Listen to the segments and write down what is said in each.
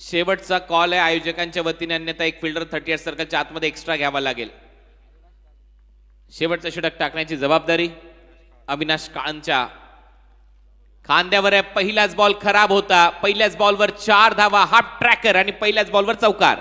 शेवटचा कॉल आहे आयोजकांच्या वतीने, अन्यथा एक फिल्डर 38 सर्कलच्या आतमध्ये एक्स्ट्रा घ्यावा लागेल. शेवटचा षटक टाकण्याची जबाबदारी अविनाश काळंच्या खांद्यावर आहे. पहिलाच बॉल खराब होता. पहिल्याच बॉलवर 4 धावा, हाफ ट्रॅकर आणि पहिल्याच बॉलवर चौकार.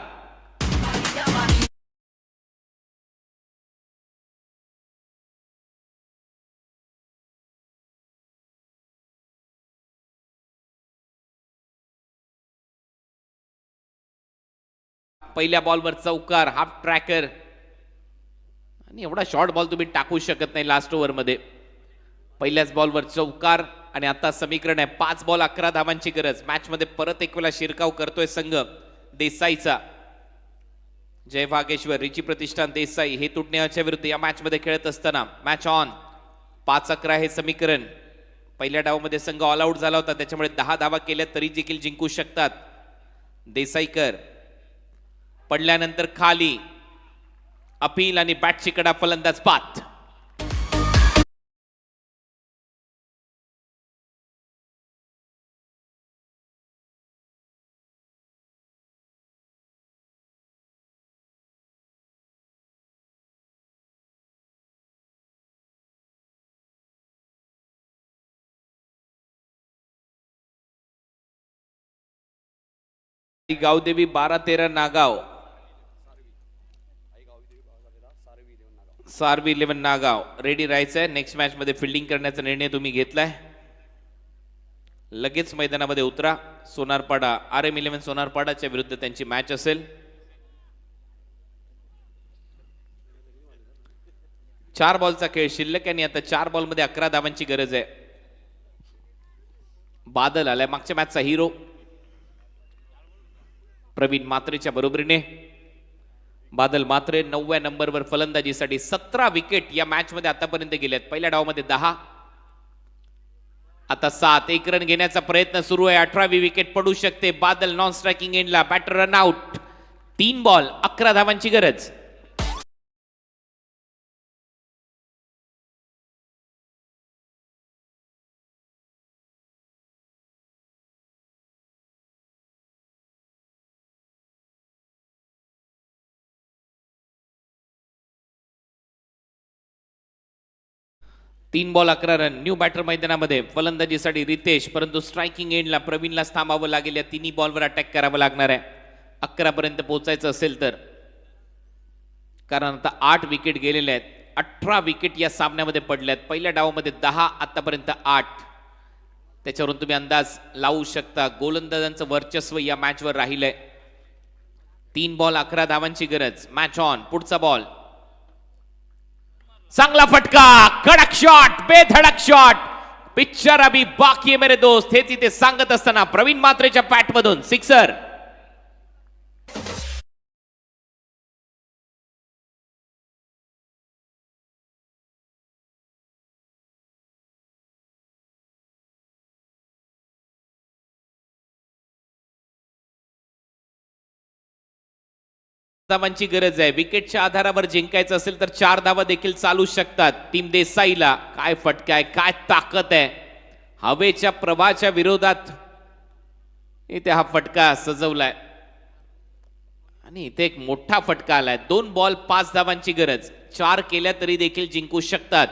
पहिल्या बॉलवर चौकार, हाफ ट्रॅकर आणि एवढा शॉर्ट बॉल तुम्ही टाकू शकत नाही लास्ट ओव्हर मध्ये. पहिल्याच बॉलवर चौकार आणि आता समीकरण आहे 5 बॉल 11 धावांची गरज. मॅच मध्ये परत एक वेळा शिरकाव करतोय संघ देसाईचा. जय वागेश्वर, रिची प्रतिष्ठान देसाई हे तुटण्याच्या विरुद्ध या मॅच मध्ये खेळत असताना मॅच ऑन. 5-11 हे समीकरण. पहिल्या डावामध्ये संघ ऑल आउट झाला होता, त्याच्यामुळे 10 धावा केल्या तरी देखील जिंकू शकतात. देसाईकर पडल्यानंतर खाली अपील आणि बॅटची कडा, फलंदाज पात. गावदेवी 12-13 नागाव, सारवी 11 नागाव रेडी राहायचंय. नेक्स्ट मॅच मध्ये फिल्डिंग करण्याचा निर्णय तुम्ही घेतलाय. लगेच मैदानामध्ये उतरा. सोनारपाडा RM11 सोनारपाडाच्या विरुद्ध त्यांची मॅच असेल. 4 बॉलचा खेळ शिल्लक आणि आता 4 बॉल मध्ये 11 धावांची गरज आहे. बादल आलाय मागच्या मॅचचा हिरो. प्रवीण मात्रेच्या बरोबरीने बादल मात्रे 9व्या नंबरवर फलंदाजीसाठी. 17 विकेट या मॅच मध्ये आतापर्यंत गेल्यात. पहिल्या डावामध्ये 10, आता 7. 1 रन घेण्याचा प्रयत्न सुरू आहे. 18वी विकेट पडू शकते. बादल नॉन स्ट्रायकिंग एंडला, बॅटर रन आउट. 3 बॉल 11 धावांची गरज. तीन बॉल 11 रन. न्यू बॅटर मैदानामध्ये फलंदाजीसाठी रितेश, परंतु स्ट्रायकिंग एंडला प्रवीणला थांबावं लागेल. या तिन्ही बॉलवर अटॅक करावं लागणार आहे 11 पर्यंत पोहोचायचं असेल तर, कारण आता 8 विकेट गेलेले आहेत. 18 विकेट या सामन्यामध्ये पडल्यात. पहिल्या डावामध्ये 10, आतापर्यंत 8. त्याच्यावरून तुम्ही अंदाज लावू शकता गोलंदाजांचं वर्चस्व या मॅचवर राहिलंय. 3 बॉल 11 धावांची गरज. Match on. पुढचा बॉल चांगला फटका, कडक शॉट, बेधडक शॉट. पिक्चर अभी बाकी है मेरे दोस्त, हे तिथे सांगत असताना प्रवीण मात्रेच्या पॅट मधून सिक्सर. धावांची गरज आहे. विकेटच्या आधारावर जिंकायचं असेल तर 4 धावा देखील चालू शकतात. टीम देसाईला काय फटका आहे, काय ताकद आहे. हवेच्या प्रवाहाच्या विरोधात इथे हा फटका सजवलाय आणि इथे एक मोठा फटका आलाय. 2 बॉल 5 धावांची गरज. 4 केल्या तरी देखील जिंकू शकतात.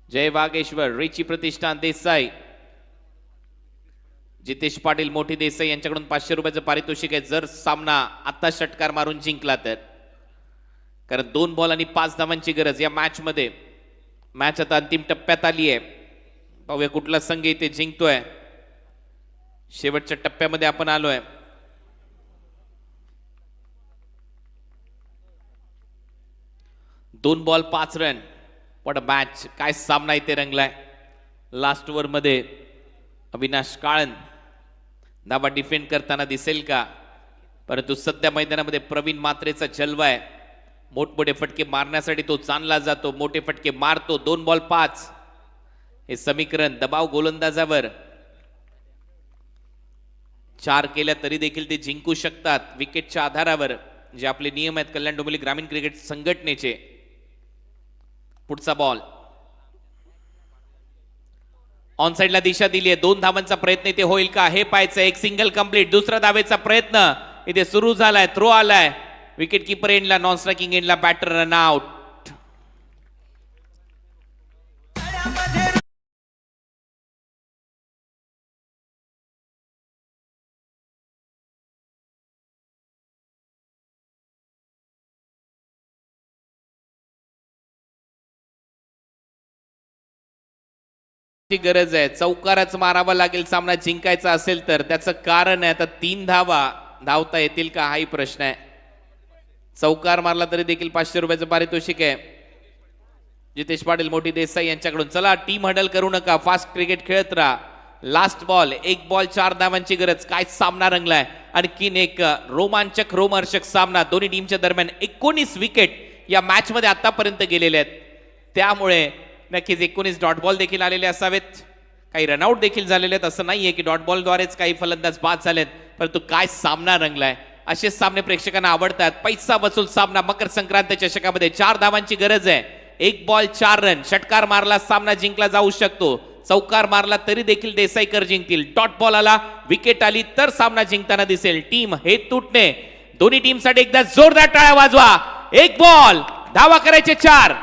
जय वागेश्वर, रिची प्रतिष्ठान देसाई, जितेश पाटील मोठी देसाई यांच्याकडून 500 रुपयाचं पारितोषिक आहे जर सामना आता षटकार मारून जिंकला तर. कारण 2 बॉल आणि 5 धावांची गरज या मॅच मध्ये. मॅच आता अंतिम टप्प्यात आली आहे. पाहूया कुठला संघ इथे जिंकतोय. शेवटच्या टप्प्यामध्ये आपण आलोय. दोन बॉल 5 रन. पण मॅच काय सामना इथे रंगलाय. लास्ट ओव्हर मध्ये अविनाश काळन धावा डिफेंड करताना दिसेल का, परंतु सध्या मैदानामध्ये प्रवीण मात्रेचा जलवा आहे. मोठमोठे फटके मारण्यासाठी तो चांगला जातो, मोठे फटके मारतो. 2 बॉल 5 हे समीकरण. दबाव गोलंदाजावर. 4 केल्या तरी देखील ते जिंकू शकतात विकेटच्या आधारावर, जे आपले नियम आहेत कल्याण डोंबिवली ग्रामीण क्रिकेट संघटनेचे. पुढचा बॉल ऑन साइडला दिशा दिली आहे. 2 धावांचा प्रयत्न इथे होईल का हे पाहायचं. एक सिंगल कंप्लीट. दुसरा धावेचा प्रयत्न इथे सुरू झालाय. थ्रो आलाय विकेट कीपर एंडला, नॉन स्ट्रायकिंग एंडला बॅटर रन आउट. गरज आहे. चौकारच मारावा लागेल सामना जिंकायचा असेल तर. त्याचं कारण आहे आता 3 धावा धावता येतील का हाही प्रश्न आहे. चौकार मारला तरी देखील 500 रुपयाचं पारितोषिक आहे. जितेश पाटील मोठी देसाई यांच्याकडून. चला टीम हडल करू नका, फास्ट क्रिकेट खेळत राहा. लास्ट बॉल, 1 बॉल 4 धावांची गरज. काय सामना रंगलाय. आणखीन एक रोमांचक रोमहर्षक सामना. दोन्ही टीमच्या दरम्यान 19 विकेट या मॅच मध्ये आतापर्यंत गेलेले आहेत. त्यामुळे नक्कीच 19 डॉट बॉल देखील आलेले असावेत. काही रनआउट देखील झालेले आहेत. असं नाहीये की डॉट बॉलद्वारेच काही फलंदाज बाद झालेत, परंतु काय सामना रंगलाय. असेच सामने प्रेक्षकांना आवडतात. पैसा वसूल सामना मकर संक्रांत चषकामध्ये. 4 धावांची गरज आहे. 1 बॉल 4 रन. षटकार मारला सामना जिंकला जाऊ शकतो. चौकार मारला तरी देखील देसाईकर जिंकतील. डॉट बॉल आला, विकेट आली तर सामना जिंकताना दिसेल. टीम हे तुटणे. दोन्ही टीमसाठी एकदा जोरदार टाळ्या वाजवा. 1 बॉल, धावा करायचे 4.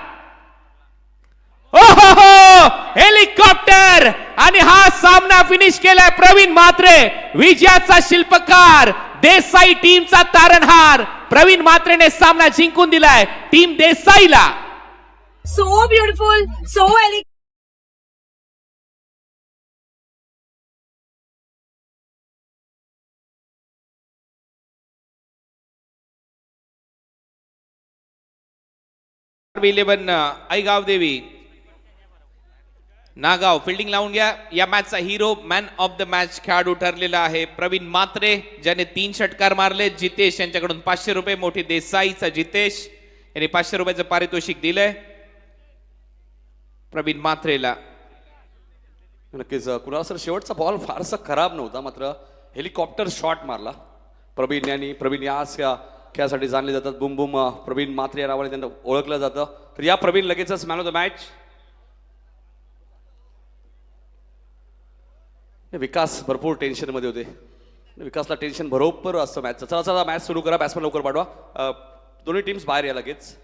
ओहो, हेलिकॉप्टर. आणि हा सामना फिनिश केलाय प्रवीण म्हात्रे, विजयाचा शिल्पकार, देसाई टीमचा तारणहार. प्रवीण म्हात्रेने सामना जिंकून दिलाय टीम देसाईला. So beautiful, so elegant. Eleven Aigaon Devi Nagaon fielding लावून घ्या. या मॅचचा hero, man of the match खेळाडू ठरलेला आहे प्रवीण म्हात्रे, ज्याने 3 षटकार मारले. जितेश यांच्याकडून 500 रुपये. मोठी देसाईचा जितेश यांनी 500 रुपयाचं पारितोषिक दिलंय प्रवीण म्हात्रेला. नक्कीच कुणाल सर, शेवटचा बॉल फारसा खराब नव्हता, मात्र हेलिकॉप्टर शॉट मारला प्रवीण यांनी. प्रवीण याच खेळासाठी जाणले जातात. बुम बुम प्रवीण म्हात्रे या नावाने त्यांना ओळखलं जातं. तर या प्रवीण लगेचच मॅन ऑफ द मॅच. विकास भरपूर टेन्शन मध्ये होते. विकासला टेन्शन बरोबर असतं मॅचचं. चला चला मॅच सुरू करा. बॅट्समन लवकर पाठवा. दोन्ही टीम्स बाहेर या लगेच.